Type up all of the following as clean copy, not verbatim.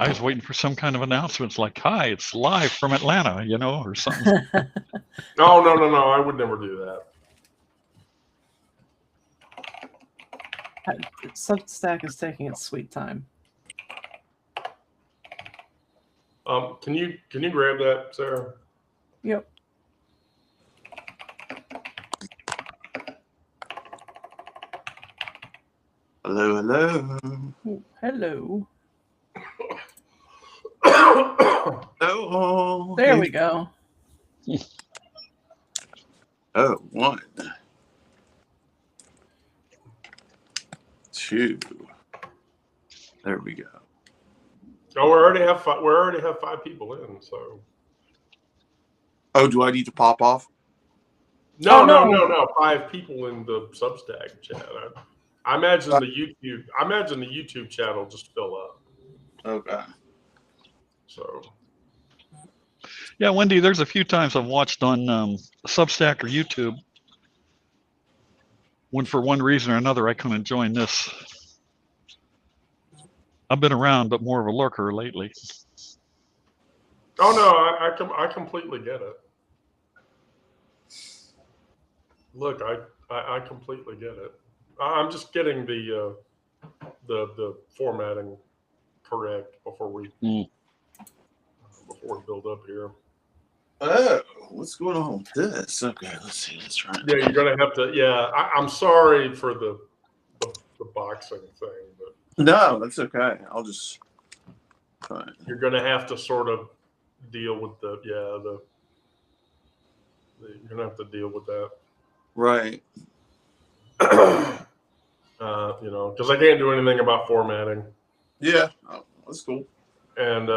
I was waiting for some kind of announcements like, "Hi, it's live from Atlanta," or something. No, I would never do that. Substack is taking its sweet time. Can you grab that, Sarah? Yep. Hello, hello. Ooh, hello. Oh, There we go. Oh, 1, 2. There we go. Oh, we already have 5. We already have 5 people in. So. Oh, do I need to pop off? No. 5 people in the Substack chat. I imagine the YouTube. I imagine the YouTube chat will just fill up. Okay. So. Yeah, Wendy, there's a few times I've watched on Substack or YouTube when for one reason or another I couldn't join this. I've been around, but more of a lurker lately. Oh no, I completely get it. Look, I completely get it. I'm just getting the formatting correct before we build up here. Oh, what's going on with this? Okay, let's see. Let's try it. Yeah, you're gonna have to. Yeah, I'm sorry for the boxing thing, but No, that's okay. I'll just. Fine. You're gonna have to sort of deal with you're gonna have to deal with that. Right. Because I can't do anything about formatting. Yeah, that's cool. And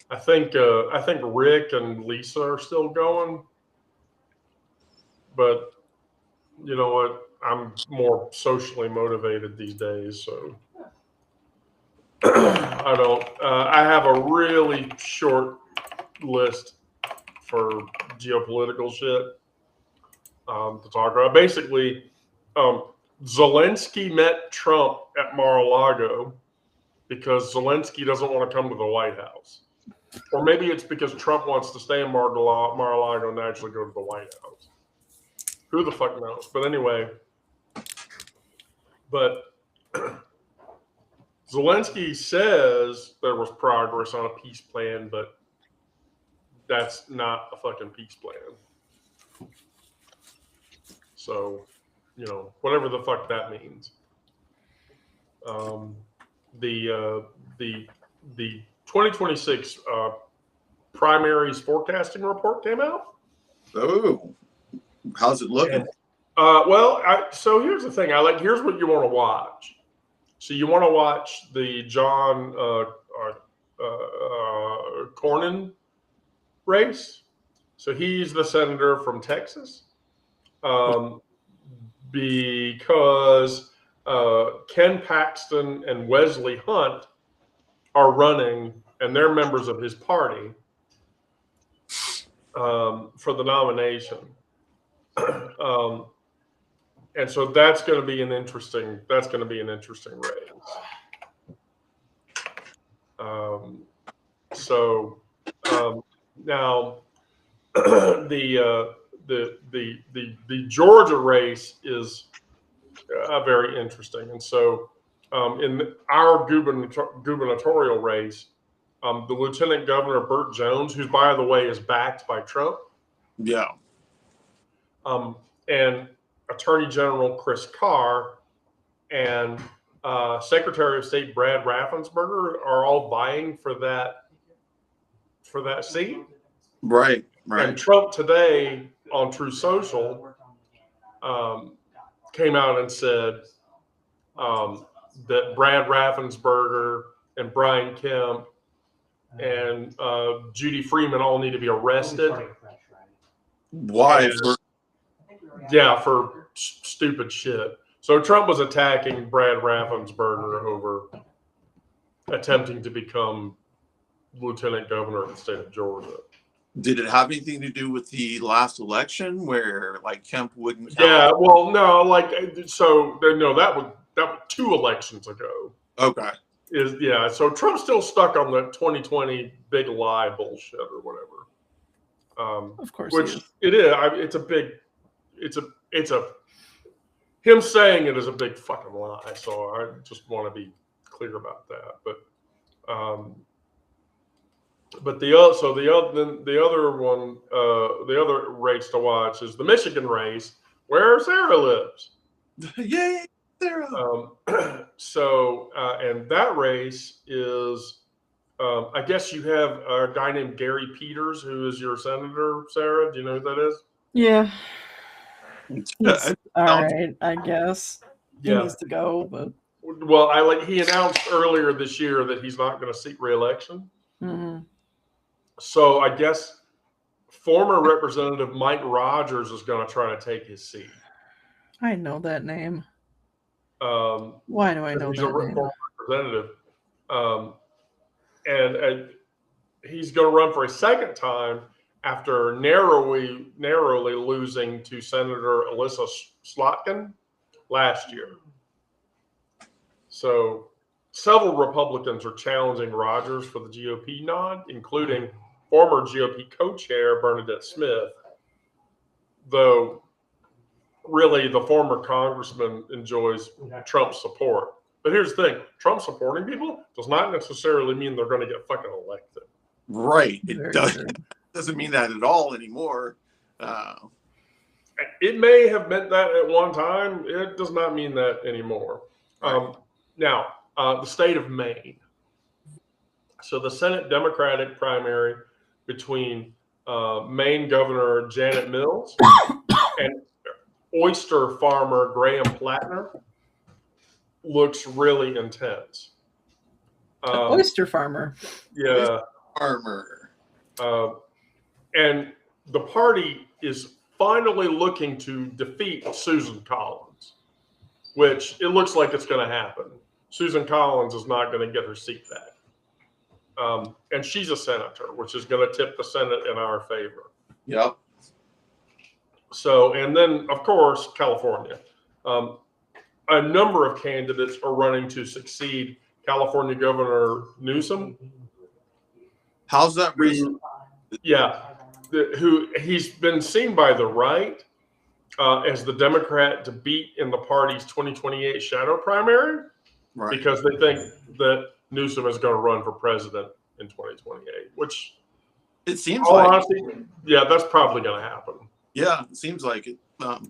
I think Rick and Lisa are still going, but you know what? I'm more socially motivated these days, so I don't. I have a really short list for geopolitical shit to talk about. Basically, Zelensky met Trump at Mar-a-Lago because Zelensky doesn't want to come to the White House. Or maybe it's because Trump wants to stay in Mar-a-Lago and actually go to the White House. Who the fuck knows? But anyway, Zelensky says there was progress on a peace plan, but that's not a fucking peace plan. So, whatever the fuck that means. The 2026 primaries forecasting report came out. Oh, how's it looking? So here's the thing. Here's what you want to watch. So you want to watch the John Cornyn race. So he's the senator from Texas. Because Ken Paxton and Wesley Hunt are running, and they're members of his party for the nomination. And so that's going to be an interesting race. Now the Georgia race is very interesting, and so in our gubernatorial race, the Lieutenant Governor Burt Jones, who by the way is backed by Trump, and Attorney General Chris Carr and Secretary of State Brad Raffensperger are all vying for that seat. Right. And Trump today on True Social came out and said that Brad Raffensperger and Brian Kemp and Judy Freeman all need to be arrested. Why? For stupid shit. So Trump was attacking Brad Raffensperger over attempting to become lieutenant governor of the state of Georgia. Did it have anything to do with the last election where Kemp wouldn't count? Yeah, well, no, that was 2 elections ago. Okay. So Trump's still stuck on the 2020 big lie bullshit or whatever. Of course, Which he is. it is. It's a him saying it is a big fucking lie. So I just want to be clear about that. But the other race to watch is the Michigan race where Sarah lives. Yay, Sarah. And that race is, I guess you have a guy named Gary Peters, who is your senator, Sarah. Do you know who that is? Yeah. Yeah, He's all right, I guess. He Yeah. needs to go, but Well, he announced earlier this year that he's not going to seek re-election. mhm. So I guess former Representative Mike Rogers is going to try to take his seat. I know that name. Why do I know He's that a name? former representative, and he's going to run for a second time after narrowly losing to Senator Alyssa Slotkin last year. So several Republicans are challenging Rogers for the GOP nod, including former GOP co-chair Bernadette Smith, though really the former congressman enjoys Trump's support. But here's the thing, Trump supporting people does not necessarily mean they're going to get fucking elected. Right. It Very does, true. doesn't mean that at all anymore. It may have meant that at one time. It does not mean that anymore. Right. Now, the state of Maine. So the Senate Democratic primary between Maine Governor Janet Mills and oyster farmer Graham Plattner looks really intense. Oyster farmer. Yeah. Armor. And the party is finally looking to defeat Susan Collins, which it looks like it's going to happen. Susan Collins is not going to get her seat back. And she's a senator, which is going to tip the Senate in our favor. Yep. So, and then, of course, California. A number of candidates are running to succeed California Governor Newsom. How's that race? Who he's been seen by the right as the Democrat to beat in the party's 2028 shadow primary, Right. because they think that Newsom is going to run for president in 2028, which It seems all like. honesty, yeah, that's probably going to happen. Yeah, it seems like it. What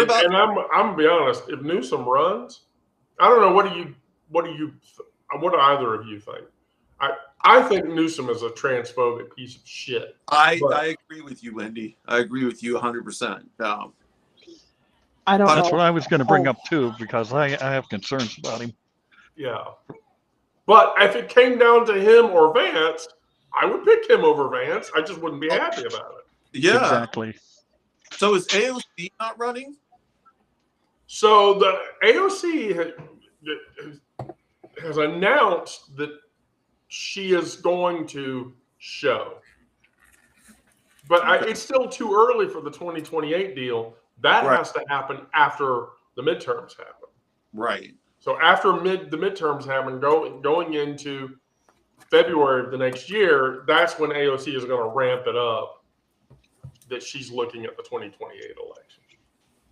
about? And I'm gonna be honest. If Newsom runs, I don't know. What do either of you think? I think Newsom is a transphobic piece of shit. I agree with you, Wendy. I agree with you 100%. I don't know. That's what I was going to bring up too, because I have concerns about him. Yeah, but if it came down to him or Vance, I would pick him over Vance. I just wouldn't be happy about it. Yeah, exactly. So is AOC not running? So the AOC has announced that she is going to show, but it's still too early for the 2028 deal. That has to happen after the midterms happen. Right. So after the midterms happen, going into February of the next year, that's when AOC is going to ramp it up, that she's looking at the 2028 election.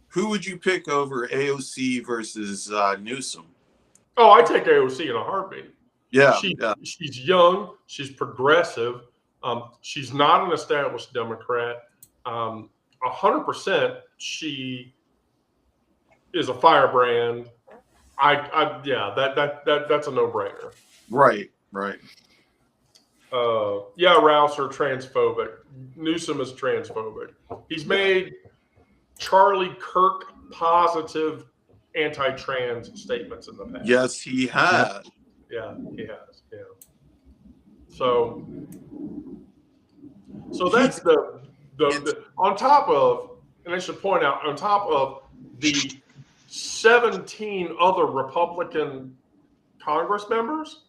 Who would you pick over AOC versus Newsom? Oh, I take AOC in a heartbeat. Yeah, she's young. She's progressive. She's not an established Democrat. 100%, she is a firebrand. That's a no-brainer. Right. Rouser transphobic. Newsom is transphobic. He's made Charlie Kirk positive anti-trans statements in the past. Yes, he has. Yeah, he has. Yeah. So that's the on top of, and I should point out, on top of the 17 other Republican Congress members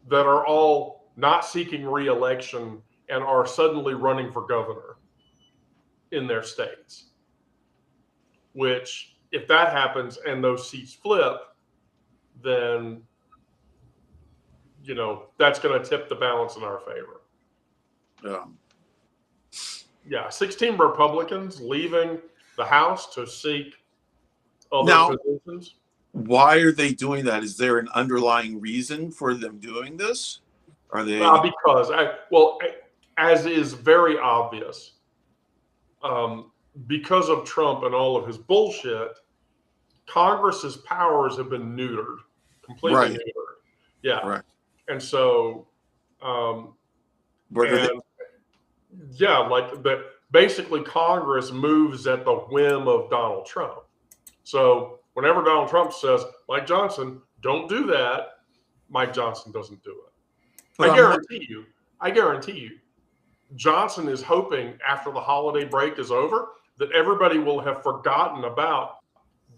that are all not seeking re-election and are suddenly running for governor in their states. Which, if that happens and those seats flip, then, that's going to tip the balance in our favor. Yeah. Yeah, 16 Republicans leaving the House to seek other Now, positions. why are they doing that? Is there an underlying reason for them doing this? Are they? Because, as is very obvious, because of Trump and all of his bullshit, Congress's powers have been neutered, completely Right. neutered. Yeah. Right. And so, basically Congress moves at the whim of Donald Trump. So whenever Donald Trump says, Mike Johnson, don't do that, Mike Johnson doesn't do it. But I guarantee you, Johnson is hoping after the holiday break is over that everybody will have forgotten about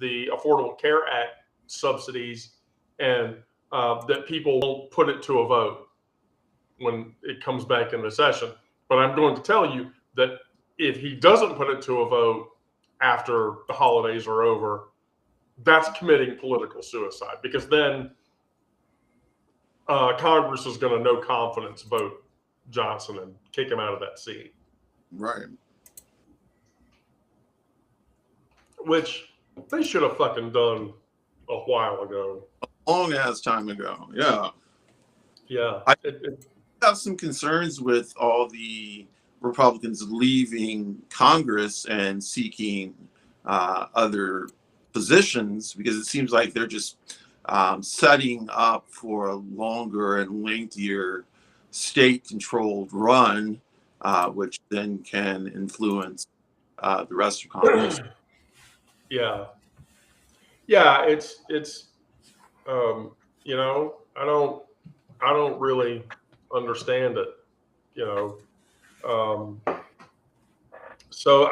the Affordable Care Act subsidies and that people won't put it to a vote when it comes back into session. But I'm going to tell you that if he doesn't put it to a vote after the holidays are over, that's committing political suicide, because then Congress is going to no confidence vote Johnson and kick him out of that seat. Right. Which they should have fucking done a while ago. A long ass time ago. Yeah. Yeah. I have some concerns with all the Republicans leaving Congress and seeking other positions, because it seems like they're just setting up for a longer and lengthier state-controlled run, which then can influence the rest of Congress. Yeah. Yeah, it's I don't really understand it, So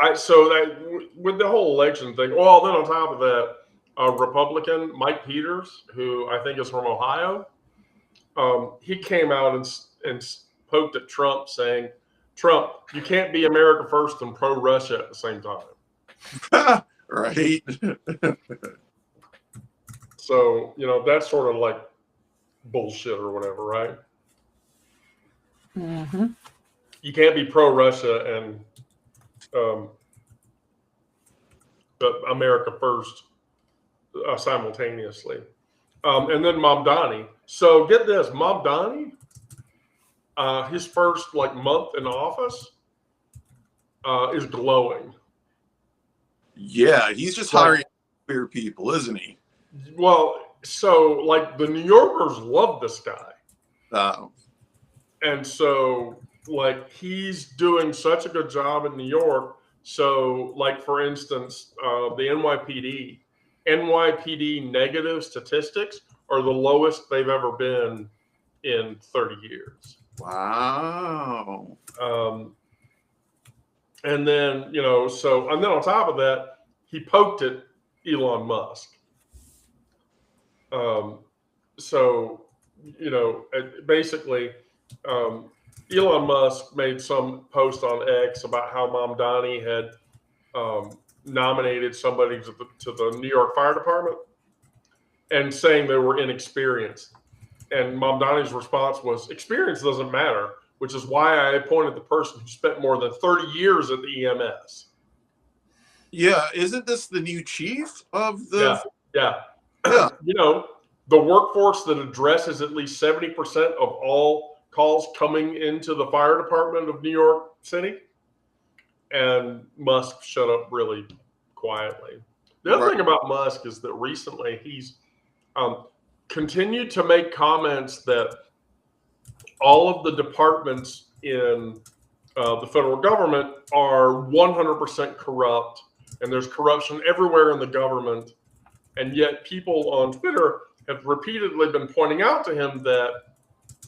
that with the whole election thing, well, then on top of that, a Republican, Mike Peters, who I think is from Ohio, he came out and poked at Trump, saying, Trump, you can't be America first and pro-Russia at the same time. Right. So, that's sort of like bullshit or whatever, right? Mm-hmm. You can't be pro-Russia and but America first simultaneously. And then Mamdani. So get this, Mamdani, his first month in office is glowing. Yeah, he's just hiring queer people, isn't he? Well, so the New Yorkers love this guy. And so he's doing such a good job in New York. So for instance, the NYPD negative statistics are the lowest they've ever been in 30 years. Wow. And then, and then on top of that, he poked at Elon Musk. Basically, Elon Musk made some post on X about how Mamdani had nominated somebody to the New York Fire Department and saying they were inexperienced. And Mamdani's response was, experience doesn't matter, which is why I appointed the person who spent more than 30 years at the EMS. Yeah, isn't this the new chief of the... Yeah. The workforce that addresses at least 70% of all calls coming into the fire department of New York City. And Musk shut up really quietly. The other thing about Musk is that recently he's continued to make comments that all of the departments in the federal government are 100% corrupt, and there's corruption everywhere in the government. And yet people on Twitter have repeatedly been pointing out to him that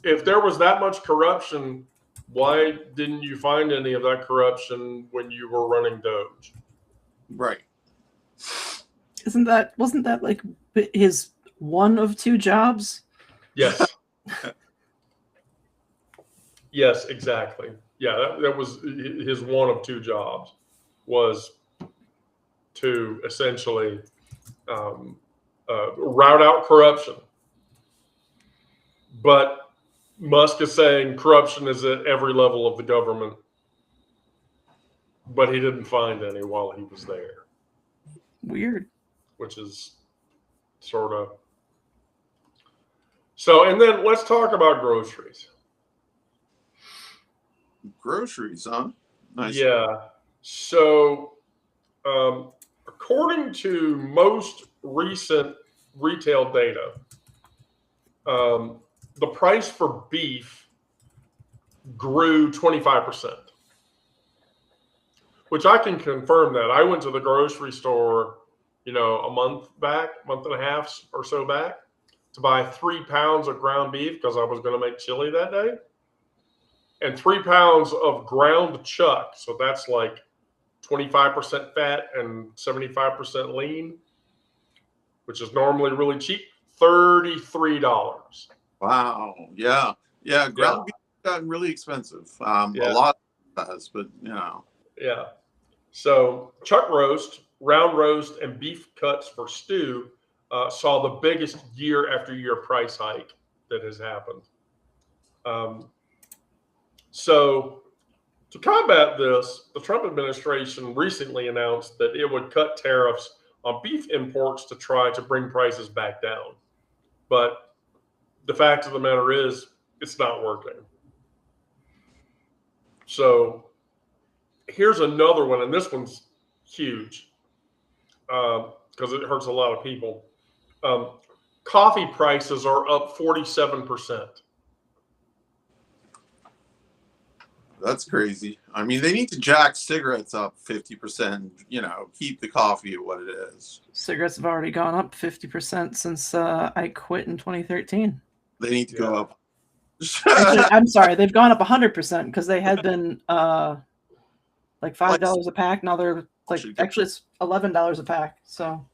if there was that much corruption, why didn't you find any of that corruption when you were running Doge? Right. Wasn't that his one of two jobs? Yes. Yes, exactly. Yeah, that was his one of two jobs, was to essentially rout out corruption. But Musk is saying corruption is at every level of the government, but he didn't find any while he was there. Weird. Which is sort of. So, and then let's talk about groceries. Groceries, huh? Nice. Yeah. So, according to most recent retail data, the price for beef grew 25%, which I can confirm that. I went to the grocery store, a month and a half or so back to buy 3 pounds of ground beef because I was going to make chili that day, and 3 pounds of ground chuck. So that's like 25% fat and 75% lean, which is normally really cheap. $33. Wow. Yeah. Yeah. Ground beef has gotten really expensive. A lot has, but Yeah. So chuck roast, round roast, and beef cuts for stew saw the biggest year after year price hike that has happened. So to combat this, the Trump administration recently announced that it would cut tariffs on beef imports to try to bring prices back down. But the fact of the matter is, it's not working. So here's another one, and this one's huge because it hurts a lot of people. Coffee prices are up 47%. That's crazy. I mean, they need to jack cigarettes up 50%, keep the coffee at what it is. Cigarettes have already gone up 50% since I quit in 2013. They need to go up. Actually, I'm sorry, they've gone up 100% because they had been like $5 a pack. Now they're actually it's $11 a pack. So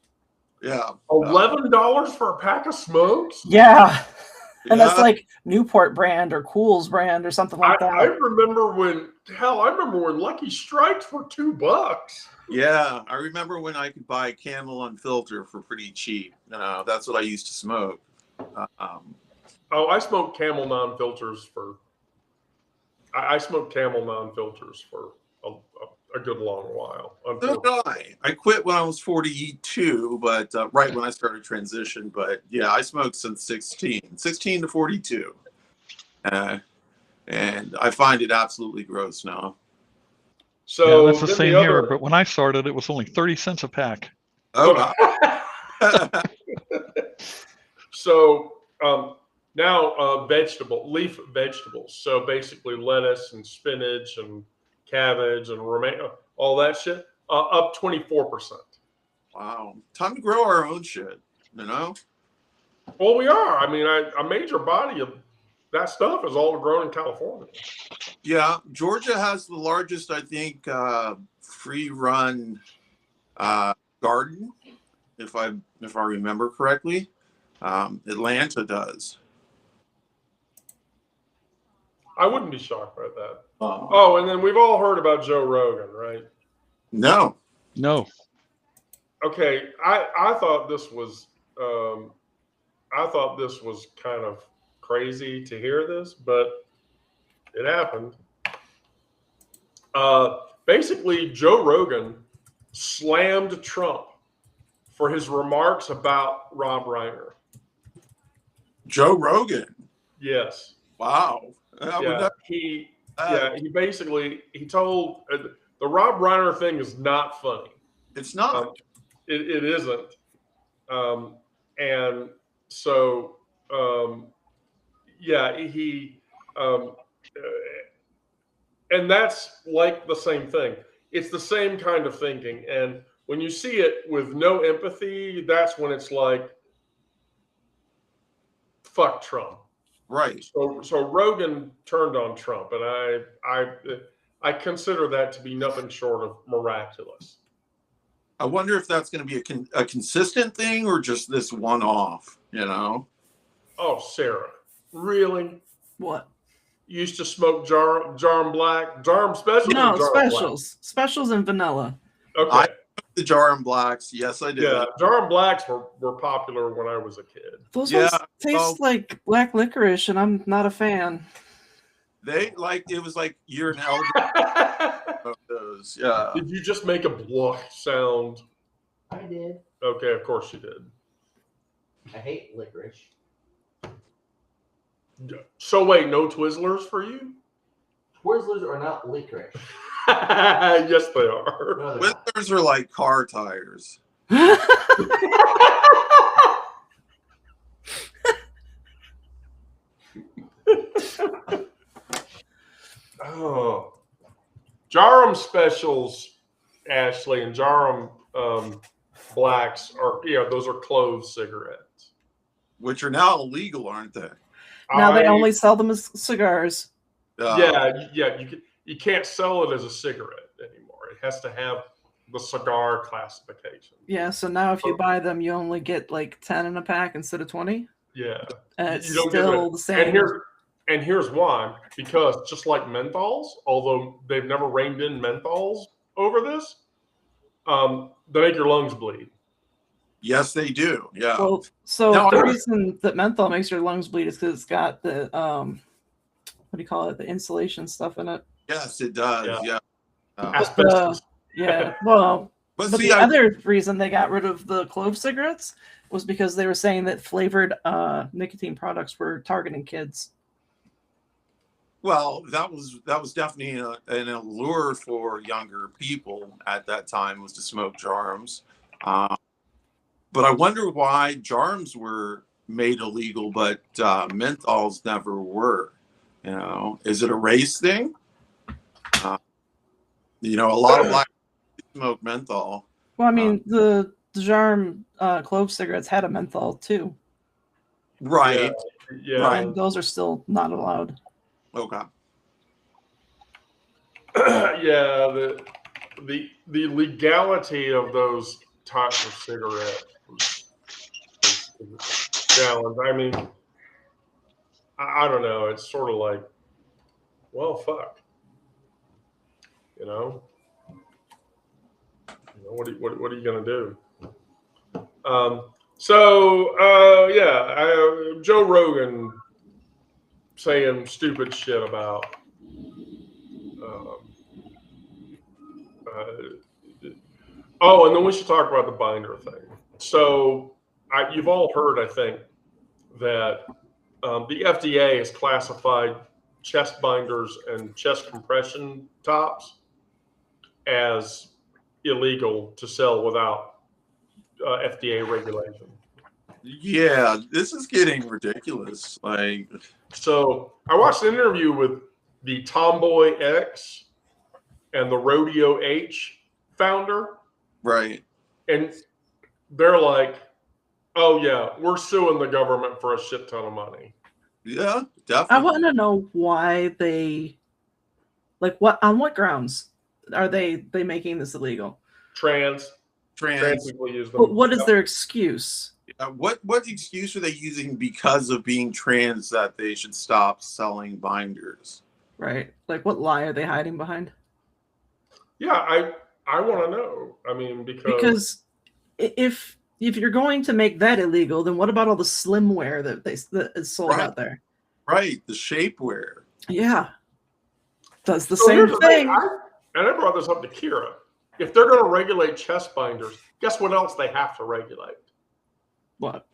yeah, $11 for a pack of smokes. Yeah. And that's like Newport brand or Cool's brand or something like that. I remember when Lucky Strikes were $2. Yeah, I remember when I could buy Camel Unfiltered for pretty cheap. That's what I used to smoke. I smoked Camel non-filters for. I smoked Camel non-filters for a good long while. So did I. I quit when I was 42, but right when I started transition. But yeah, I smoked since 16 to 42. And I find it absolutely gross now. So that's the same here. But when I started, it was only 30 cents a pack. Oh, wow. So now leaf vegetables. So basically lettuce and spinach and cabbage and romaine, all that shit, up 24%. Wow. Time to grow our own shit, Well, we are. I mean, a major body of that stuff is all grown in California. Yeah. Georgia has the largest, I think, free-run garden, if I remember correctly. Atlanta does. I wouldn't be shocked by that. And then we've all heard about Joe Rogan, right? No. Okay, I thought this was kind of crazy to hear this, but it happened. Basically, Joe Rogan slammed Trump for his remarks about Rob Reiner. Joe Rogan. Yes. Wow. He told the Rob Reiner thing is not funny. It's not. It isn't. And so and that's like the same thing. It's the same kind of thinking. And when you see it with no empathy, that's when it's like, fuck Trump. Right. So Rogan turned on Trump, and I consider that to be nothing short of miraculous. I wonder if that's going to be a consistent thing or just this one-off, Oh, Sarah, really? What? You used to smoke Jarm Black, Jarm Special? No, Specials. Specials and vanilla. Okay. the Jar Blacks. Yes, I did. Yeah, Jar Blacks were popular when I was a kid. Those Yeah, ones taste like black licorice, and I'm not a fan. They it was like you're an elder of those. Yeah. Did you just make a bluff sound? I did. Okay, of course you did. I hate licorice. So wait, no Twizzlers for you? Twizzlers are not licorice. Yes, they are. No, they're not. Whiskers are like car tires. Oh, Jarum specials, Ashley, and Jarum blacks are those are clove cigarettes, Which are now illegal, aren't they? Now they only sell them as cigars. You can't sell it as a cigarette anymore. It has to have the cigar classification. Yeah, so now if you buy them, you only get like 10 in a pack instead of 20. Yeah, And it's You don't get still it. the same. And here's why. Because just like menthols, although they've never reined in menthols over this, they make your lungs bleed. Yes, they do. Yeah. Well, so No, the I- reason that menthol makes your lungs bleed is because it's got the what do you call it? The insulation stuff in it. Yes, it does. Yeah. Yeah. Asbestos. Yeah. Well, But but see, the other reason they got rid of the clove cigarettes was because they were saying that flavored nicotine products were targeting kids. well, that was definitely an allure for younger people at that time, was to smoke Jarms. But I wonder why Jarms were made illegal, but menthols never were. You know, is it a race thing? A lot of black people smoke menthol. Well, I mean, the Jarm clove cigarettes had a menthol too, Right. Yeah. Right. and those are still not allowed. Okay. Yeah. The legality of those types of cigarettes was a challenge. I mean, I don't know. It's sort of like, well, fuck. What are you gonna do? Joe Rogan saying stupid shit about and then we should talk about the binder thing. So you've all heard, I think, that the FDA has classified chest binders and chest compression tops as illegal to sell without FDA regulation. Yeah, this is getting ridiculous. So I watched an interview with the Tomboy X and the Rodeo H founder, Right. and they're like, "Oh yeah, we're suing the government for a shit ton of money." Yeah, I definitely. want to know why they, on what grounds are they making this illegal? Trans Trans. people use them. What is their excuse? What excuse are they using because of being trans that they should stop selling binders? Right? Like, what lie are they hiding behind? Yeah, I want to know. I mean, Because if you're going to make that illegal, then what about all the slimwear that is sold Right. out there? Right, the shapewear. Yeah, does the So same here's the thing. And I brought this up to Kira. If they're going to regulate chest binders, guess what else they have to regulate? What?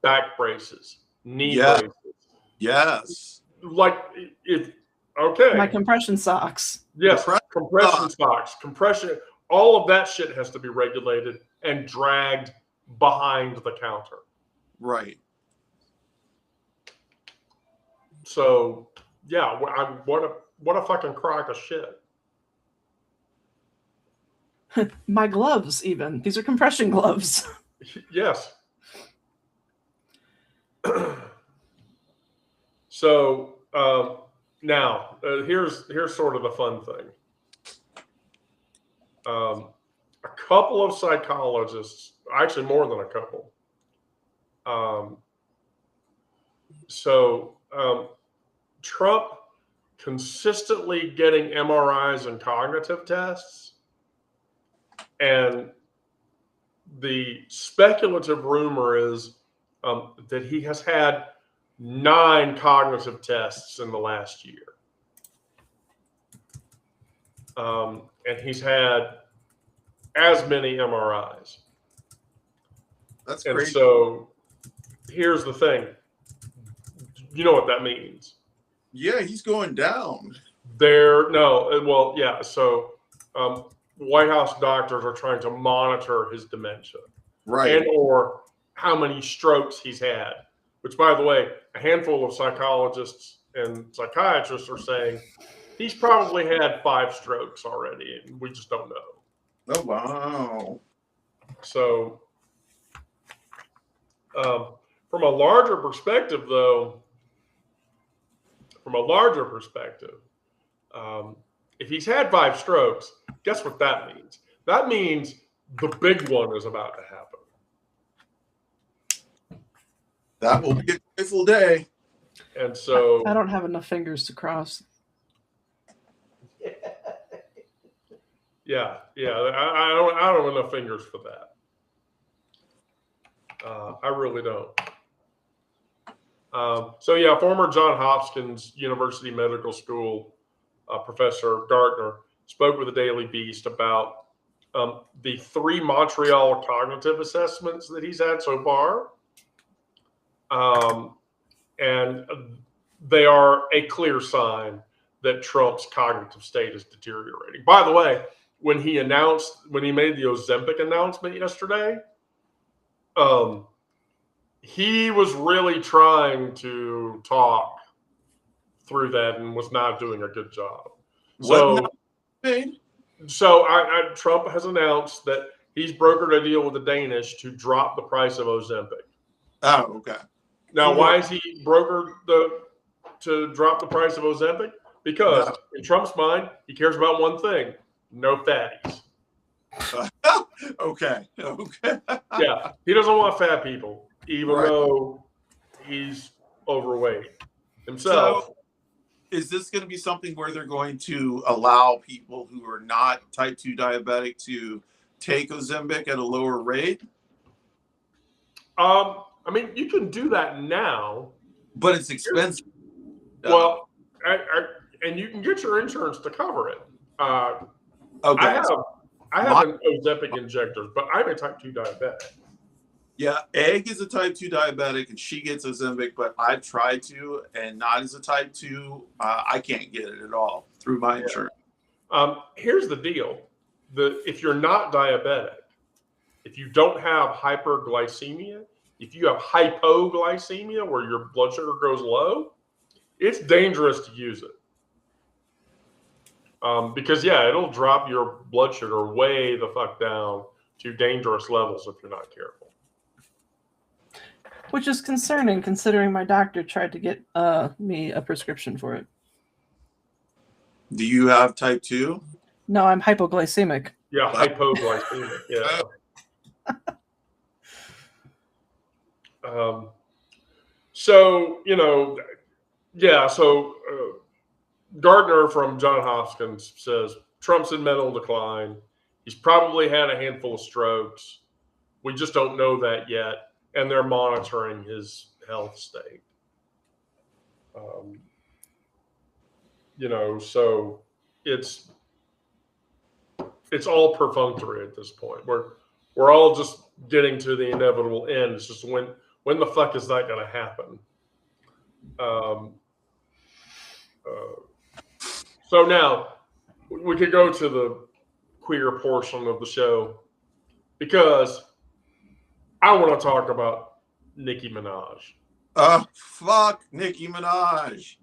Back braces, knee Yeah. braces. Yes. Like okay. My compression socks. Yes, Compression compression socks, compression. All of that shit has to be regulated and dragged behind the counter. Right. So yeah, what a fucking crock of shit. My gloves, even. These are compression gloves. Yes. So now here's sort of the fun thing. A couple of psychologists, actually more than a couple. Trump consistently getting MRIs and cognitive tests, and the speculative rumor is that he has had 9 cognitive tests in the last year. And he's had as many MRIs. That's And crazy. so here's the thing. You know what that means? Yeah, he's going down. So White House doctors are trying to monitor his dementia. Right. And or how many strokes he's had, which, by the way, a handful of psychologists and psychiatrists are saying he's probably had 5 strokes already, and we just don't know. Oh, wow. So from a larger perspective, though, if he's had 5 strokes, guess what that means? That means the big one is about to happen. That will be a joyful day. And so I don't have enough fingers to cross. yeah, I don't have enough fingers for that. I really don't. Former Johns Hopkins University Medical School Professor Gardner spoke with the Daily Beast about the 3 Montreal cognitive assessments that he's had so far. And they are a clear sign that Trump's cognitive state is deteriorating. By the way, when he made the Ozempic announcement yesterday, he was really trying to talk through that and was not doing a good job. Trump has announced that he's brokered a deal with the Danish to drop the price of Ozempic. Oh, okay. Now, why is he brokered to drop the price of Ozempic? Because in Trump's mind, he cares about one thing: no fatties. Okay. Yeah, he doesn't want fat people, even though he's overweight himself. So, is this going to be something where they're going to allow people who are not type 2 diabetic to take Ozempic at a lower rate? I mean, you can do that now, but it's expensive. Well, and you can get your insurance to cover it. Okay. I have an Ozempic injector, but I'm a type 2 diabetic. Yeah, Egg is a type 2 diabetic, and she gets Ozempic, but I've tried to, and not as a type 2. I can't get it at all through my insurance. Here's the deal. If you're not diabetic, if you don't have hyperglycemia, if you have hypoglycemia, where your blood sugar goes low, it's dangerous to use it. Because, it'll drop your blood sugar way the fuck down to dangerous levels if you're not careful. Which is concerning, considering my doctor tried to get me a prescription for it. Do you have type 2? No, I'm hypoglycemic. Yeah, hypoglycemic. Yeah. Gardner from Johns Hopkins says Trump's in mental decline. He's probably had a handful of strokes. We just don't know that yet, and they're monitoring his health state. So it's all perfunctory at this point. We're all just getting to the inevitable end. It's just when the fuck is that going to happen? So now we could go to the queer portion of the show, because I want to talk about Nicki Minaj. Fuck Nicki Minaj.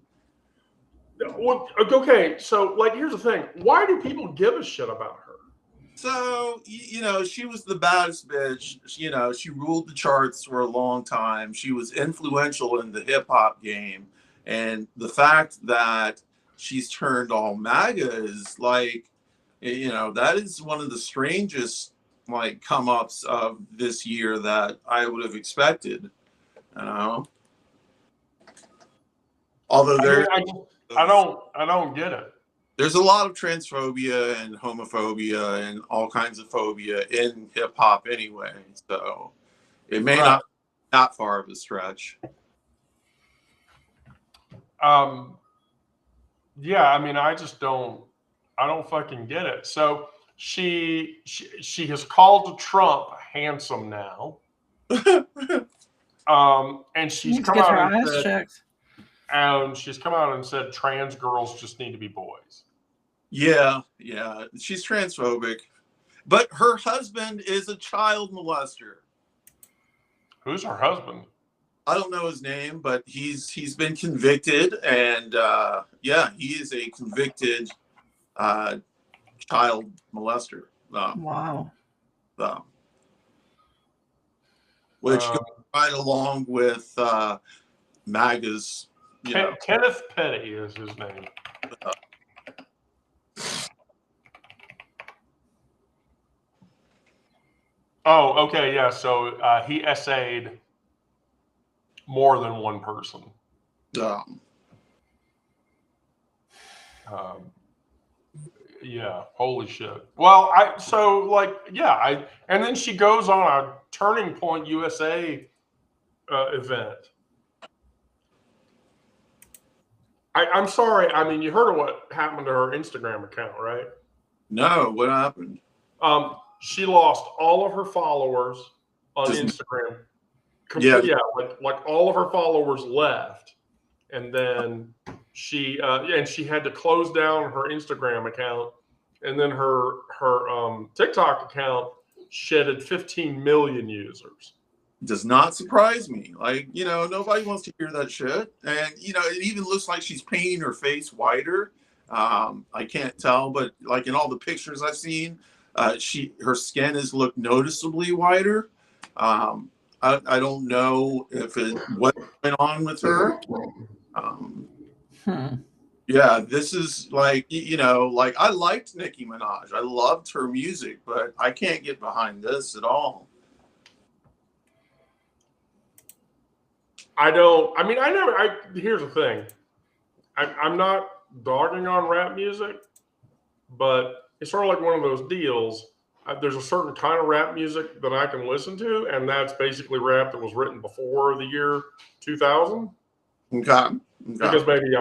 Well, okay, so here's the thing. Why do people give a shit about her? So, she was the baddest bitch. She ruled the charts for a long time. She was influential in the hip hop game. And the fact that she's turned all MAGA is that is one of the strangest come ups of this year that I would have expected. Although I don't get it. There's a lot of transphobia and homophobia and all kinds of phobia in hip hop anyway. So it may Right. not be that far of a stretch. Yeah, I mean, I don't fucking get it. So she has called Trump handsome now. And she's Needs to come get out her and eyes said, checked. trans girls just need to be boys. Yeah, she's transphobic, but her husband is a child molester. Who's her husband? I don't know his name, but he's been convicted, and he is a convicted child molester. Wow. Which goes right along with MAGA's. Kenneth Petty is his name. Oh, okay, yeah. So he essayed more than one person. Yeah, holy shit. Well, and then she goes on a Turning Point USA event. I'm sorry. I mean, you heard of what happened to her Instagram account, right? No, what happened? She lost all of her followers on Instagram. Yeah, like all of her followers left, and then she had to close down her Instagram account, and then her TikTok account shedded 15 million users. does not surprise me. Like, nobody wants to hear that shit. And, it even looks like she's painting her face whiter. I can't tell, but like in all the pictures I've seen, her skin has looked noticeably whiter. I don't know what's going on with her. Yeah, this is like, like I liked Nicki Minaj. I loved her music, but I can't get behind this at all. Here's the thing. I'm not dogging on rap music, but it's sort of like one of those deals. There's a certain kind of rap music that I can listen to, and that's basically rap that was written before the year 2000. Okay. Because maybe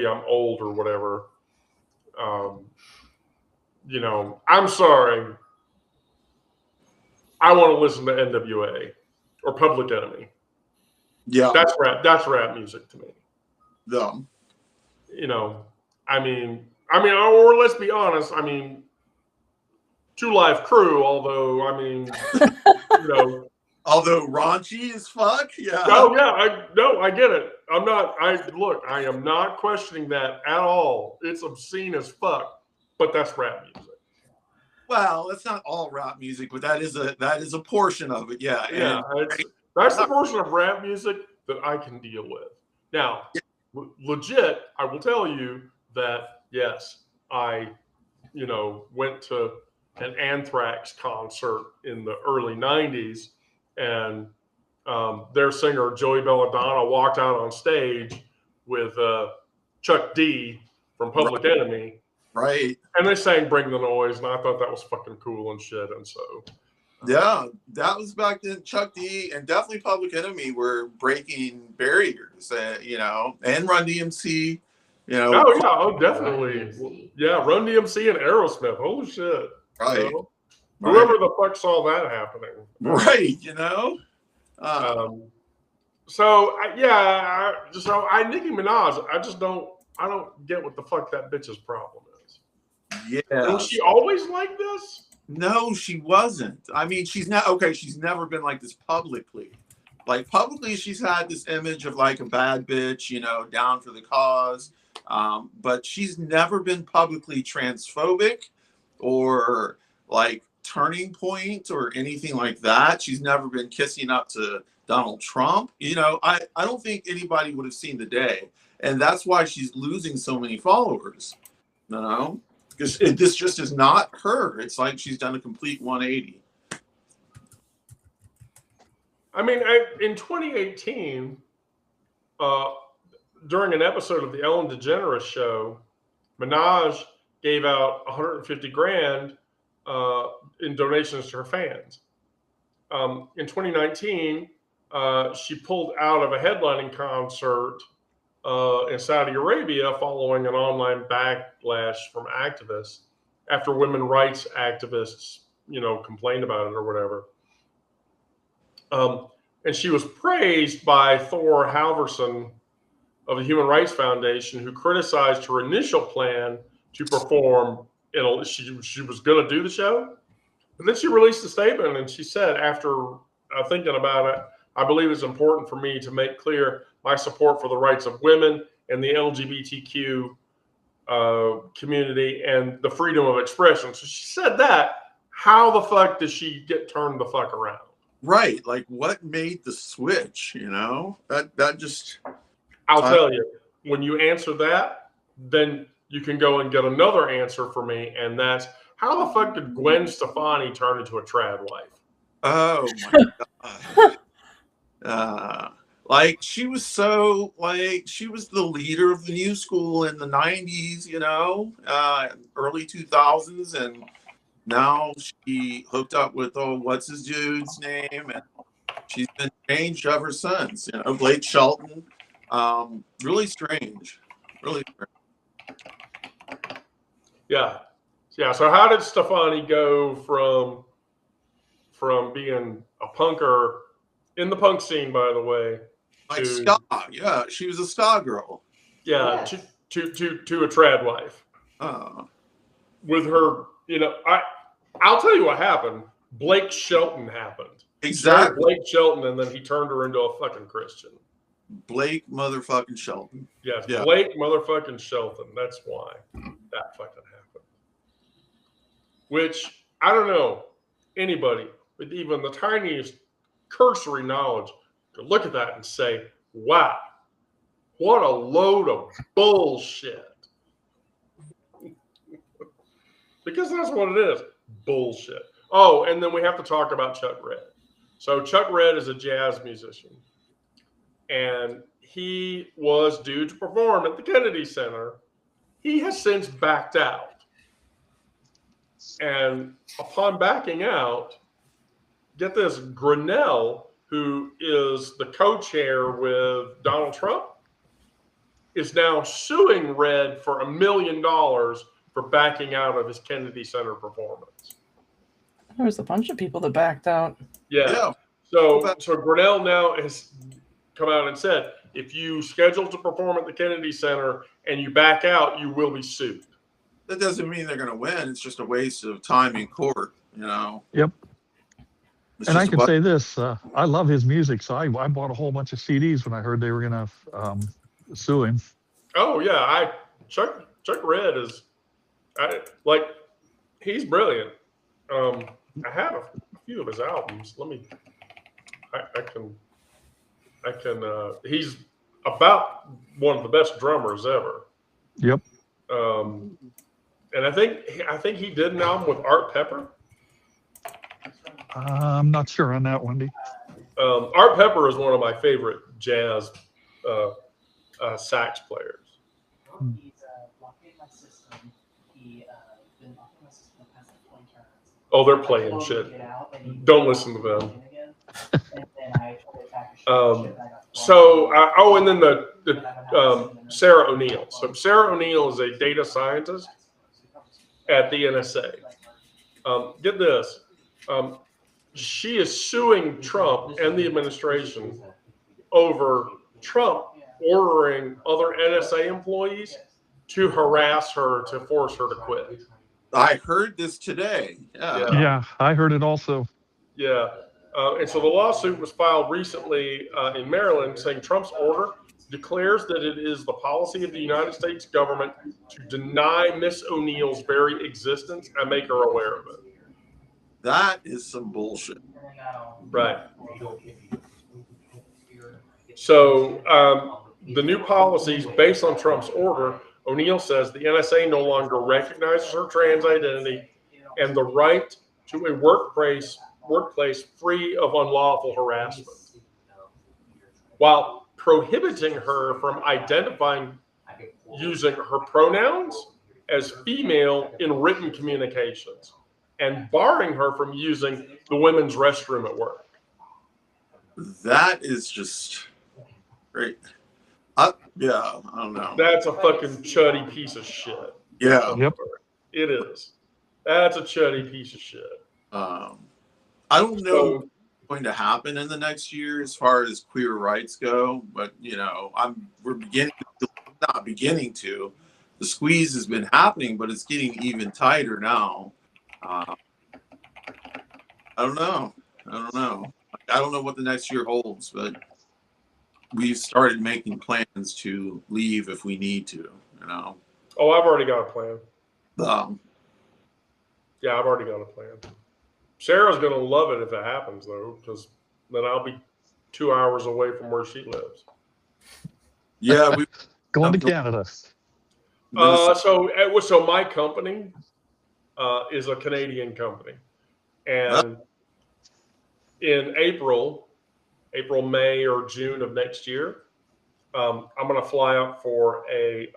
I'm old or whatever. I'm sorry. I want to listen to NWA or Public Enemy. Yeah, that's rap music to me. Dumb. Or let's be honest. Two Live Crew. Although, although raunchy as fuck. Yeah. Oh yeah. I get it. I am not questioning that at all. It's obscene as fuck, but that's rap music. Well, it's not all rap music, but that is a portion of it. Yeah. Yeah. That's the portion of rap music that I can deal with. Now, legit, I will tell you that yes, I, went to an Anthrax concert in the early '90s, and their singer Joey Belladonna walked out on stage with Chuck D from Public Enemy, right? And they sang "Bring the Noise," and I thought that was fucking cool and shit. And so, yeah, that was back then. Chuck D and definitely Public Enemy were breaking barriers, and Run DMC. Definitely, yeah, Run DMC and Aerosmith. Holy shit! Right. Whoever the fuck saw that happening, right? So Nicki Minaj, I don't get what the fuck that bitch's problem is. Yeah. Was she always like this? No, she wasn't. She's not okay. She's never been like this publicly. Like publicly, she's had this image of like a bad bitch, down for the cause. But she's never been publicly transphobic or like Turning Point or anything like that. She's never been kissing up to Donald Trump. I don't think anybody would have seen the day. And that's why she's losing so many followers. Because this just is not her. It's like she's done a complete 180. In 2018, during an episode of the Ellen DeGeneres show, Minaj gave out 150 grand in donations to her fans. In 2019, she pulled out of a headlining concert in Saudi Arabia following an online backlash from activists after women rights activists, complained about it or whatever. And she was praised by Thor Halvorson of the Human Rights Foundation, who criticized her initial plan to perform. She was going to do the show, and then she released a statement, and she said, after thinking about it, I believe it's important for me to make clear my support for the rights of women and the LGBTQ community and the freedom of expression. So she said that. How the fuck does she get turned the fuck around? Right. Like, what made the switch? That just. I'll tell you, when you answer that, then you can go and get another answer for me, and that's, how the fuck did Gwen Stefani turn into a trad wife? Oh my god. Like, she was she was the leader of the new school in the 90s, early 2000s, and now she hooked up with what's his dude's name, and she's been changed ever since. Blake Shelton. Really strange. Really strange. Yeah. So how did Stefani go from being a punker in the punk scene, by the way, Like ska? Yeah, she was a ska girl. Yeah, to a trad wife. With her, I'll tell you what happened. Blake Shelton happened. Exactly. Blake Shelton, and then he turned her into a fucking Christian. Blake motherfucking Shelton. Yes, Yeah. Blake motherfucking Shelton. That's why that fucking happened. Which, I don't know, anybody with even the tiniest cursory knowledge could look at that and say, wow, what a load of bullshit. Because that's what it is. Bullshit. Oh, and then we have to talk about Chuck Red. So Chuck Red is a jazz musician. And he was due to perform at the Kennedy Center. He has since backed out. And upon backing out, get this, Grinnell, who is the co-chair with Donald Trump, is now suing Red for $1 million for backing out of his Kennedy Center performance. There was a bunch of people that backed out. Yeah. So Grinnell now has come out and said, if you schedule to perform at the Kennedy Center and you back out, you will be sued. That doesn't mean they're going to win. It's just a waste of time in court, Yep. It's And I just can say this, I love his music, so I bought a whole bunch of CDs when I heard they were going to sue him. Oh, yeah. Chuck Red is, he's brilliant. I have a few of his albums. He's about one of the best drummers ever. Yep. And I think he did an album with Art Pepper. I'm not sure on that, Wendy. Art Pepper is one of my favorite jazz sax players. He's blocking my system. He's been blocking my system the past 20 turns. Oh, they're playing shit. Don't listen to them. And then the Sarah O'Neill. So Sarah O'Neill is a data scientist at the NSA. Get this. She is suing Trump and the administration over Trump ordering other NSA employees to harass her, to force her to quit. I heard this today. Yeah, I heard it also. Yeah. And so the lawsuit was filed recently in Maryland, saying Trump's order declares that it is the policy of the United States government to deny Miss O'Neill's very existence and make her aware of it. That is some bullshit. Right. So the new policies based on Trump's order, O'Neill says the NSA no longer recognizes her trans identity and the right to a workplace free of unlawful harassment, while prohibiting her from identifying using her pronouns as female in written communications and barring her from using the women's restroom at work. That is just great. Yeah, I don't know. That's a fucking chuddy piece of shit. Yeah. Yep. It is. That's a chuddy piece of shit. I don't know So, what's going to happen in the next year as far as queer rights go, but we're not beginning to. The squeeze has been happening, but it's getting even tighter now. I don't know. I don't know what the next year holds, but we've started making plans to leave if we need to. oh, I've already got a plan. Um, Yeah, I've already got a plan. Sarah's going to love it if it happens, though, because then I'll be 2 hours away from where she lives. yeah, we Going to Canada. So my company is a Canadian company, and in April, May, or June of next year, I'm going to fly out for a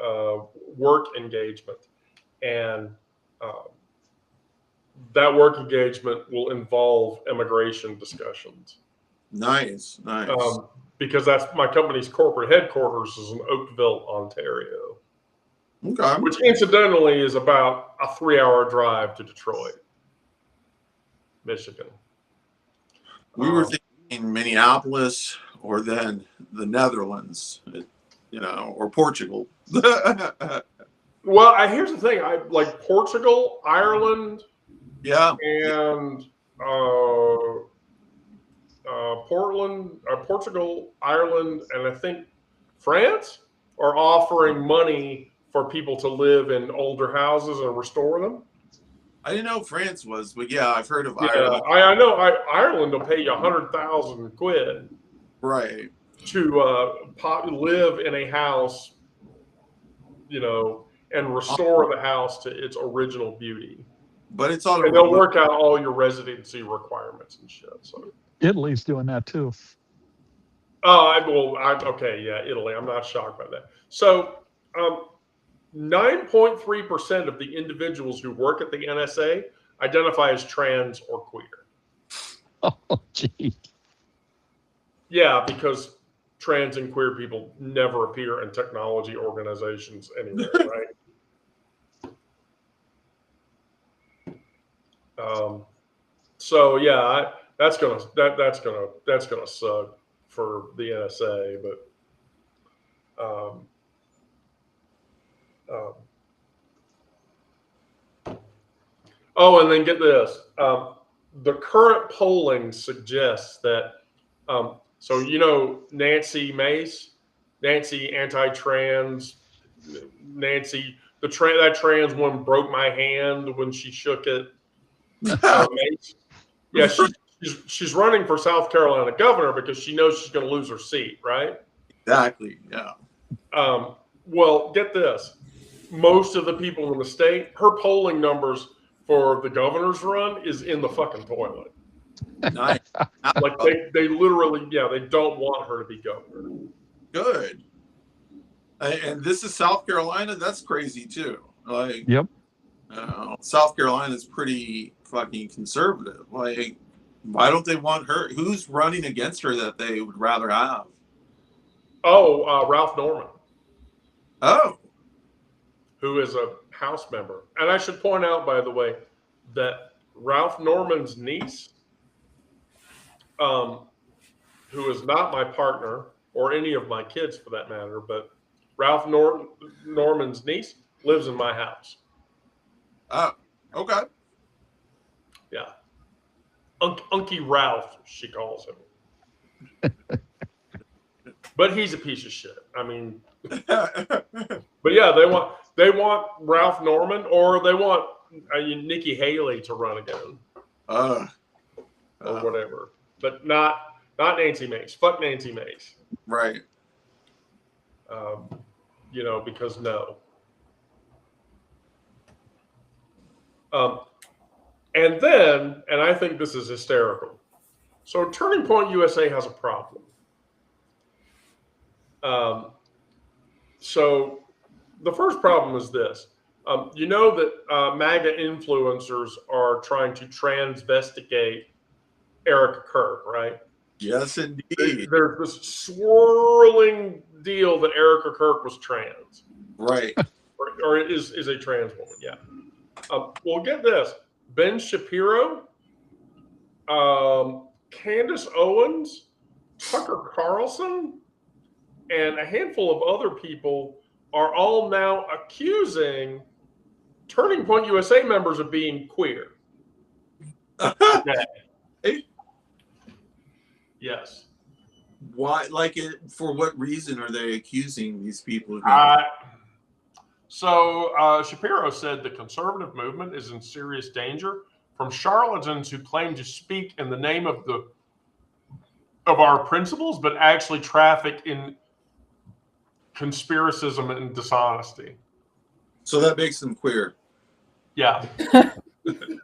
work engagement, and that work engagement will involve immigration discussions. Nice. Because that's my company's corporate headquarters is in Oakville, Ontario. Okay. Which incidentally is about a 3-hour drive to Detroit, Michigan. We were thinking Minneapolis or then the Netherlands, or Portugal. Well, here's the thing: I like Portugal, Ireland, Yeah. and Portugal, Ireland, and I think France are offering money for people to live in older houses and restore them. I didn't know France was, but yeah, I've heard of Yeah, Ireland. I know. Ireland will pay you 100,000 quid Right. to live in a house, and restore the house to its original beauty. But it's on a And they'll remote. work out all your residency requirements and shit. So, Italy's doing that too. okay, yeah, Italy. I'm not shocked by that. So, 9.3% of the individuals who work at the NSA identify as trans or queer. Oh, gee. Yeah, because trans and queer people never appear in technology organizations anywhere, right? So yeah, that's gonna suck for the NSA, but oh, and then get this: the current polling suggests that Nancy Mace, Nancy anti-trans, Nancy that trans one broke my hand when she shook it. Mace. Yeah, she's running for South Carolina governor because she knows she's going to lose her seat, right? Exactly. Yeah. Well, get this: most of the people in the state, her polling numbers for the governor's run is in the fucking toilet. Nice. Like they literally, they don't want her to be governor. Good. And this is South Carolina. That's crazy too. Like, Yep. South Carolina is pretty fucking conservative. Like, why don't they want her? Who's running against her that they would rather have? Oh, Ralph Norman. Oh. Who is a House member. And I should point out, by the way, that Ralph Norman's niece, who is not my partner or any of my kids for that matter, but Ralph Norman's niece lives in my house. Oh, okay. Yeah. Unky Ralph, she calls him. But he's a piece of shit. I mean, but yeah, they want Ralph Norman, or they want Nikki Haley to run again, or whatever. But not Nancy Mace. Fuck Nancy Mace. Right. Because no. And I think this is hysterical. So Turning Point USA has a problem. So the first problem is this. You know that MAGA influencers are trying to transvestigate Erica Kirk, right? Yes, indeed. There's this swirling deal that Erica Kirk was trans, Right. or is a trans woman. Yeah. Well, get this: Ben Shapiro, Candace Owens, Tucker Carlson, and a handful of other people are all now accusing Turning Point USA members of being queer. Yes. Why? Like, for what reason are they accusing these people of being? So Shapiro said the conservative movement is in serious danger from charlatans who claim to speak in the name of our principles, but actually traffic in conspiracism and dishonesty. So that makes them queer. Yeah.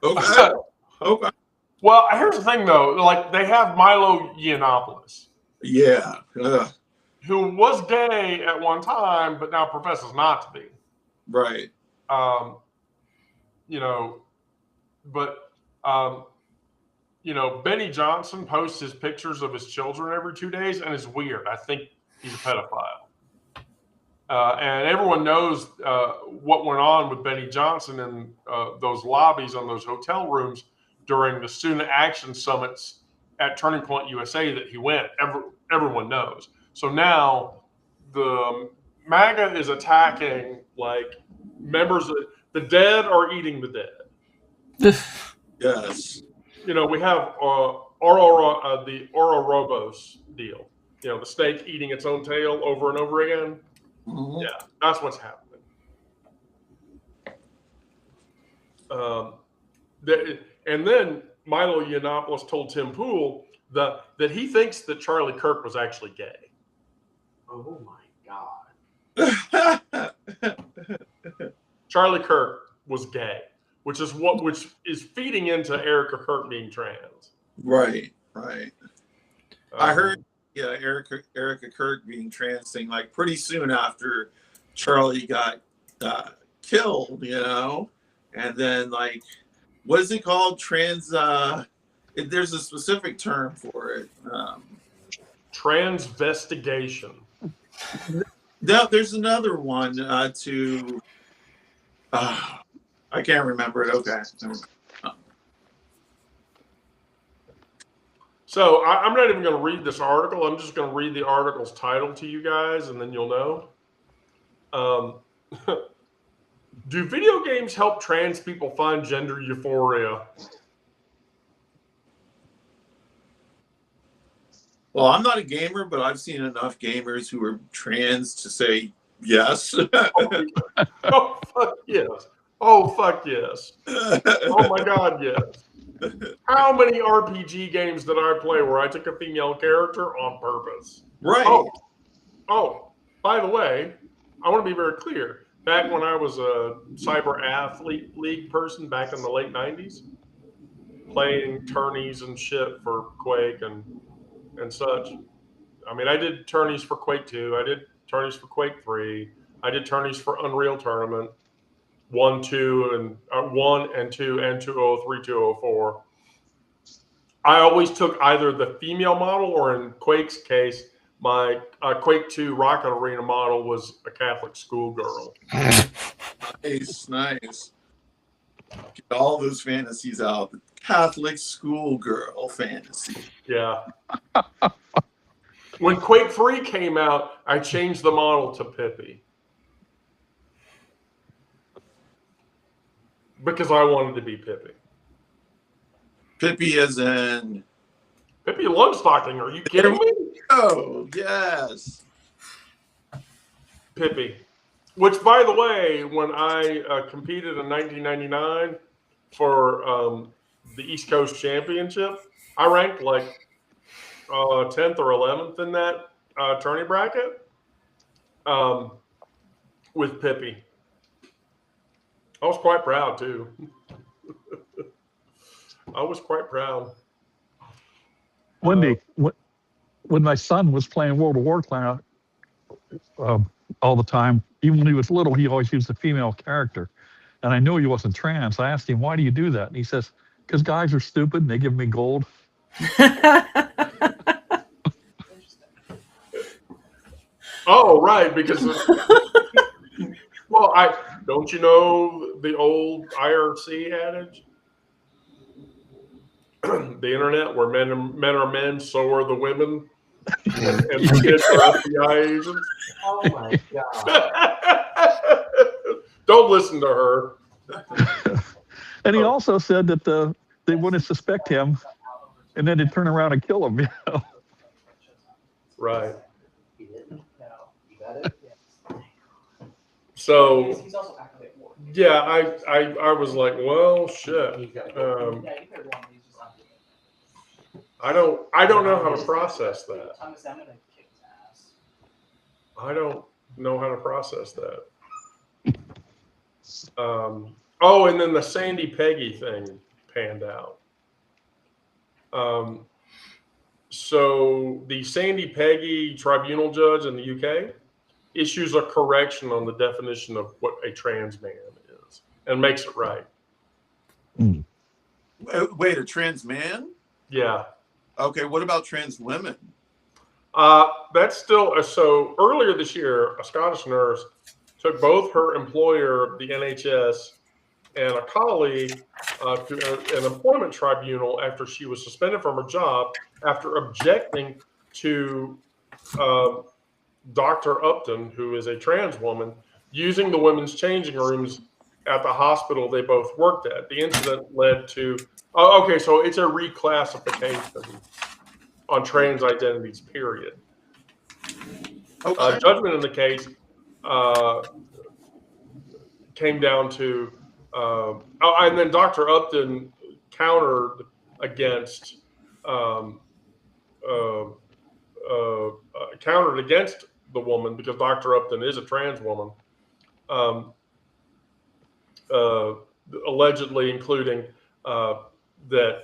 Okay. Okay. Well, here's the thing, though. Like, they have Milo Yiannopoulos, Yeah. Ugh. who was gay at one time, but now professes not to be. Right. You know, but Benny Johnson posts his pictures of his children every 2 days, and it's weird. I think he's a pedophile. And everyone knows what went on with Benny Johnson in those lobbies on those hotel rooms during the student action summits at Turning Point USA that he went. Everyone knows. So now the MAGA is attacking like members of the dead are eating the dead. Yes. We have the Ouroboros deal. The snake eating its own tail over and over again. Mhm. Yeah, that's what's happening. And then Milo Yiannopoulos told Tim Pool that he thinks that Charlie Kirk was actually gay. Oh my God. Charlie Kirk was gay, which is feeding into Erica Kirk being trans. Right. Right. I heard, yeah, Erica Kirk being trans thing like pretty soon after Charlie got killed, and then like, what is it called? There's a specific term for it. Transvestigation. There's another one to. I can't remember it. Okay. So I'm not even going to read this article. I'm just going to read the article's title to you guys, and then you'll know. Do video games help trans people find gender euphoria? Well, I'm not a gamer, but I've seen enough gamers who are trans to say yes. Oh, fuck yes. Oh, fuck yes. Oh, my God, yes. How many RPG games did I play where I took a female character on purpose? Right. Oh, by the way, I want to be very clear. Back when I was a cyber athlete league person back in the late 90s, playing tourneys and shit for Quake and such. I mean, I did tourneys for Quake 2. I did tourneys for Quake 3. I did tourneys for Unreal Tournament 1, 2, and 1 and 2 and 203, 204. I always took either the female model or, in Quake's case, my Quake 2 Rocket Arena model was a Catholic schoolgirl. Nice. Get all those fantasies out. The Catholic schoolgirl fantasy. Yeah. When Quake 3 came out, I changed the model to Pippi. Because I wanted to be Pippi. Pippi as in... Pippi Longstocking, are you kidding me? Oh, yes. Pippi. Which, by the way, when I competed in 1999 for the East Coast Championship, I ranked like 10th or 11th in that tourney bracket with Pippi. I was quite proud, too. I was quite proud. Wendy, when my son was playing World of Warcraft all the time, even when he was little, he always used a female character. and I knew he wasn't trans. I asked him, "Why do you do that?" And he says, "Because guys are stupid and they give me gold." Oh, right, because well, I don't you know the old IRC adage, the internet, where men are men, so are the women, and the kids are FBI agents. Oh my god. Don't listen to her. And he also said that they wouldn't suspect him, and then they'd turn around and kill him. You know? Right. He didn't? No. You got it? So He's also actively at war. yeah, I was like, well, shit. He's got to go. Yeah, you could have won. He's just not doing it. I don't know how to process that. Thomas, I'm gonna kick his ass. I don't know how to process that. Oh, and then the Sandy Peggy thing panned out. So the Sandy Peggy tribunal judge in the UK issues a correction on the definition of what a trans man is and makes it right. Wait, a trans man? Yeah. Okay, what about trans women? That's still so. Earlier this year, a Scottish nurse took both her employer, the NHS, and a colleague to an employment tribunal after she was suspended from her job after objecting to Dr. Upton, who is a trans woman, using the women's changing rooms at the hospital they both worked at. The incident led to, okay, so it's a reclassification on trans identities, period. Okay. Judgment in the case came down to, and then Dr. Upton countered against the woman, because Dr. Upton is a trans woman, allegedly including that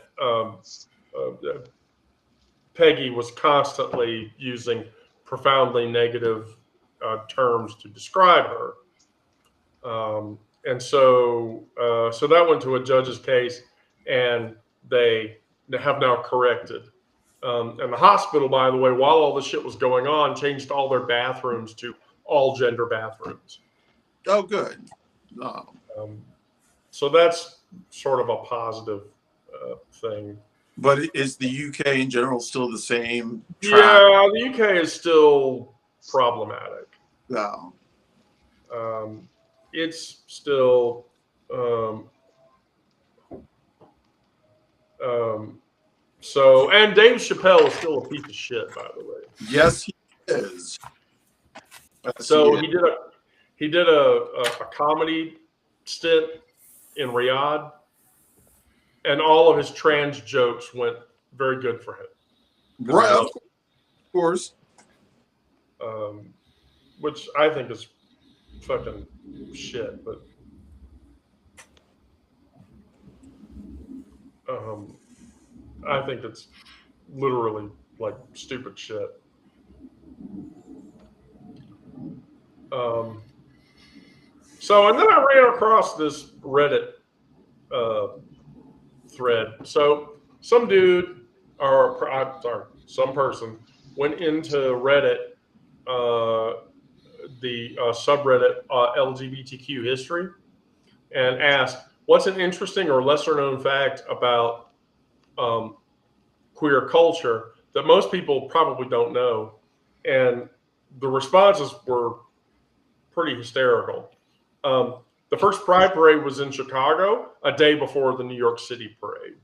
Peggy was constantly using profoundly negative terms to describe her. And so that went to a judge's case, and they have now corrected. And the hospital, by the way, while all this shit was going on, changed all their bathrooms to all gender bathrooms. Oh, good. Oh. So that's sort of a positive thing. But is the UK in general still the same track? Yeah, the UK is still problematic. No. It's still so, and Dave Chappelle is still a piece of shit, by the way. Yes, he is. So he did a comedy stint in Riyadh, and all of his trans jokes went very good for him. Right, of course. Which I think is fucking shit, but I think it's literally like stupid shit. So, and then I ran across this Reddit thread. So some dude, or I'm sorry, some person went into Reddit, the subreddit LGBTQ history, and asked, what's an interesting or lesser known fact about queer culture that most people probably don't know? And the responses were pretty hysterical. The first Pride Parade was in Chicago a day before the New York City parade.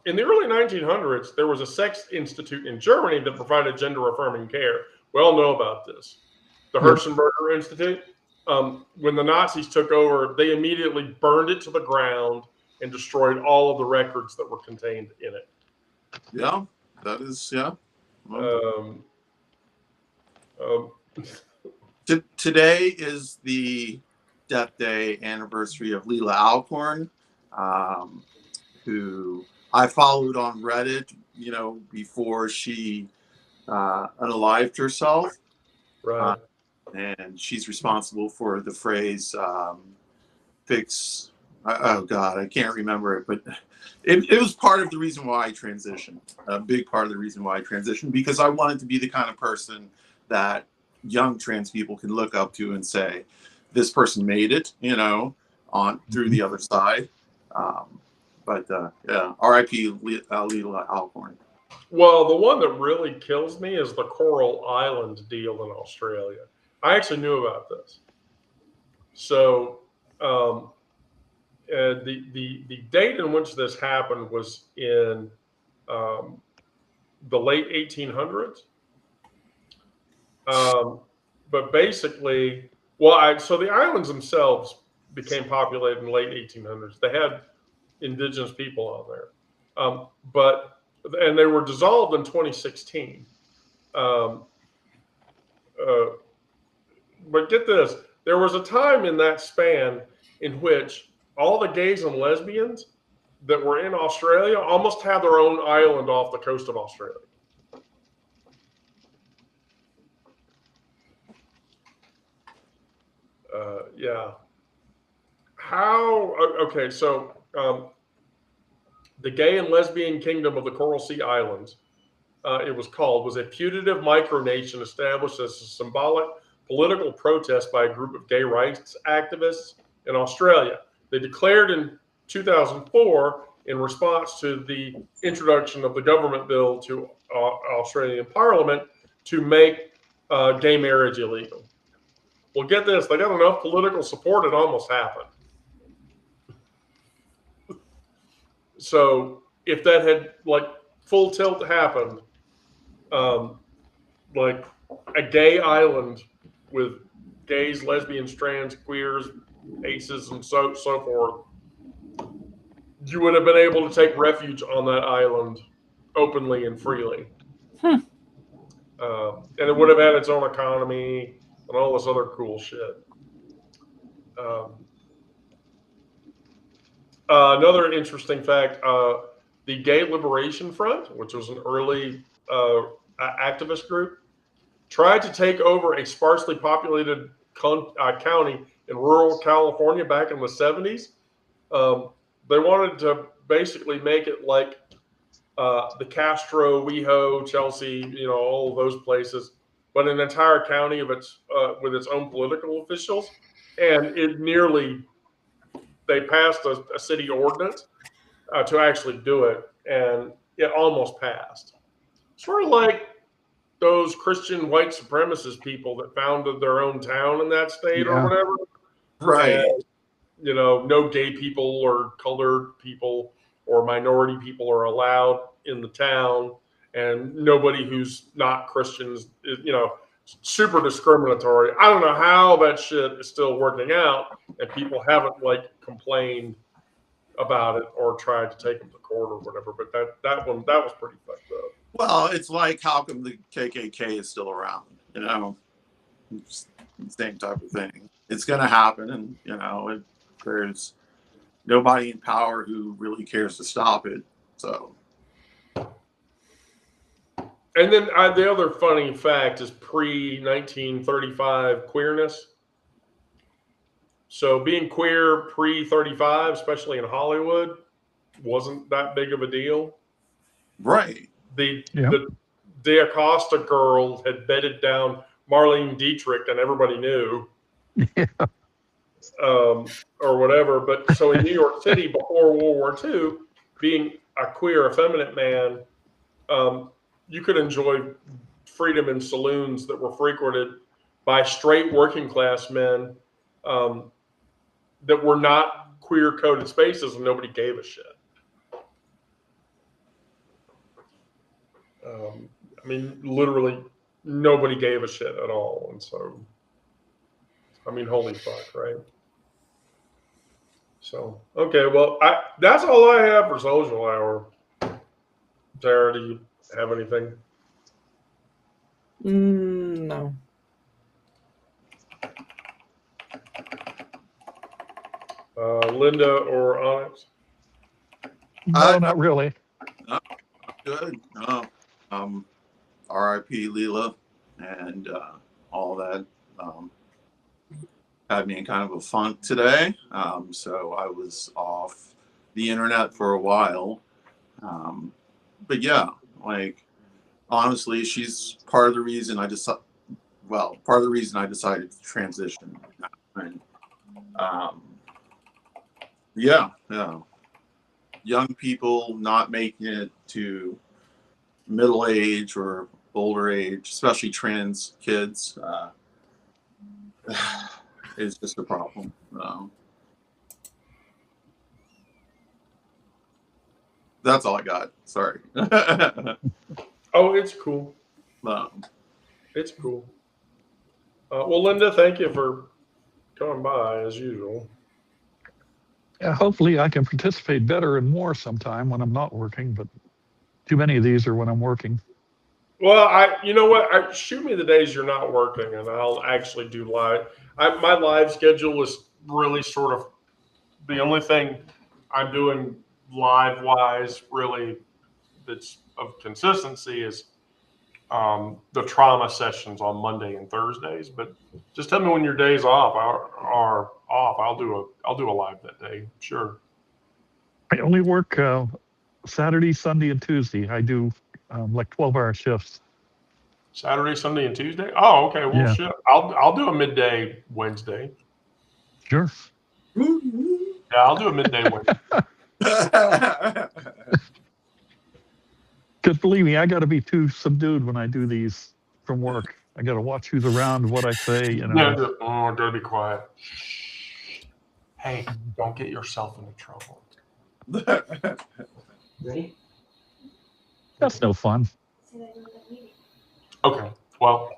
In the early 1900s, there was a sex institute in Germany that provided gender-affirming care. We all know about this. The Hirschenberger Institute. When the Nazis took over, they immediately burned it to the ground and destroyed all of the records that were contained in it. Yeah, that is, yeah. Today is the death day anniversary of Leela Alcorn, who I followed on Reddit, before she unalived herself. Right. and she's responsible for the phrase "fix." Oh God, I can't remember it, but it was part of the reason why I transitioned. A big part of the reason why I transitioned, because I wanted to be the kind of person that young trans people can look up to and say, "This person made it," on through the other side. But yeah, R.I.P. Leela Alcorn. Well, the one that really kills me is the Coral Island deal in Australia. I actually knew about this. So the date in which this happened was in the late 1800s. But basically, so the islands themselves became populated in the late 1800s. They had indigenous people on there, and they were dissolved in 2016. Um, but get this, there was a time in that span in which all the gays and lesbians that were in Australia almost had their own island off the coast of Australia. Yeah. Okay, so the gay and lesbian kingdom of the Coral Sea Islands, it was a putative micronation established as a symbolic political protest by a group of gay rights activists in Australia. They declared in 2004, in response to the introduction of the government bill to Australian Parliament to make gay marriage illegal. Well, get this, they got enough political support, it almost happened. So if that had full tilt happened, like a gay island with gays, lesbians, trans, queers, aces, and so forth, you would have been able to take refuge on that island openly and freely. And it would have had its own economy and all this other cool shit. Another interesting fact, the Gay Liberation Front, which was an early activist group, tried to take over a sparsely populated county in rural California back in the 70s. They wanted to basically make it like the Castro, WeHo, Chelsea, all of those places, but an entire county of its with its own political officials. And they passed a city ordinance to actually do it, and it almost passed. Sort of like those Christian white supremacist people that founded their own town in that state or whatever. Right. And, no gay people or colored people or minority people are allowed in the town, and nobody who's not Christians is, super discriminatory. I don't know how that shit is still working out, and people haven't complained about it or tried to take them to court or whatever. But that was pretty fucked up. Well, it's like, how come the KKK is still around? It's the same type of thing. It's going to happen, and there's nobody in power who really cares to stop it. So, and then the other funny fact is pre-1935 queerness. So being queer pre-35, especially in Hollywood, wasn't that big of a deal. Right. The Acosta girl had bedded down Marlene Dietrich, and everybody knew. Yeah. Or whatever. But so in New York City before World War II, being a queer, effeminate man, you could enjoy freedom in saloons that were frequented by straight working class men that were not queer coded spaces, and nobody gave a shit. Literally nobody gave a shit at all. And so, holy fuck, right? So, okay, well, that's all I have for social hour. Tara, do you have anything? No. Linda or Onyx? No, not really. Good. R.I.P. Leela and all that. had me in kind of a funk today. So I was off the internet for a while. But yeah, like honestly, she's part of the reason I decided. Well, part of the reason I decided to transition. And, yeah. Young people not making it to middle age or older age, especially trans kids, is just a problem. That's all I got. Sorry. Oh, it's cool. Um, It's cool. Well, Linda, thank you for coming by as usual. Yeah, hopefully I can participate better and more sometime when I'm not working, but too many of these are when I'm working. Well, you know what? Shoot me the days you're not working, and I'll actually do live. My live schedule is really sort of the only thing I'm doing live wise, really, that's of consistency is the trauma sessions on Monday and Thursdays. But just tell me when your days off are off. I'll do a live that day. Sure. I only work Saturday, Sunday, and Tuesday. I do like 12-hour shifts. Saturday, Sunday, and Tuesday. Oh, okay. Well, Yeah. shit. I'll do a midday Wednesday. Sure. Yeah, I'll do a midday Wednesday. Because believe me, I got to be too subdued when I do these from work. I got to watch who's around, what I say. You know. No, oh, gotta be quiet. Hey, don't get yourself into trouble. Ready? That's no fun. Okay. Well,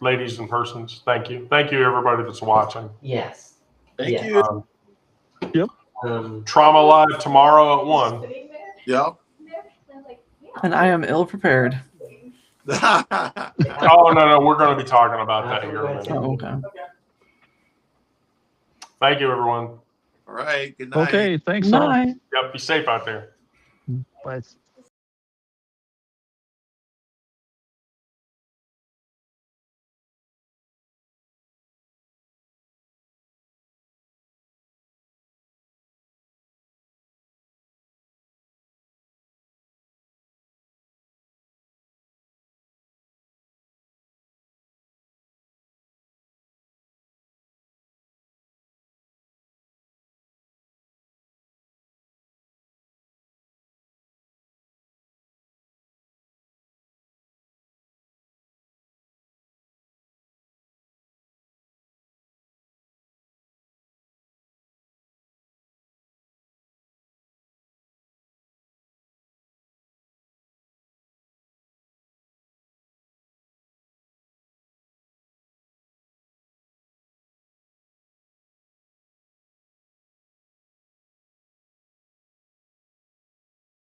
ladies and persons, thank you. Thank you, everybody that's watching. Yes. Thank Yeah. you. Yep. Trauma Live tomorrow at 1. Yep. And I am ill prepared. Oh, no, we're going to be talking about that here in a minute. Oh, okay. Thank you, everyone. All right. Good night. Okay. Thanks, all. Bye. Yep, be safe out there. Bye.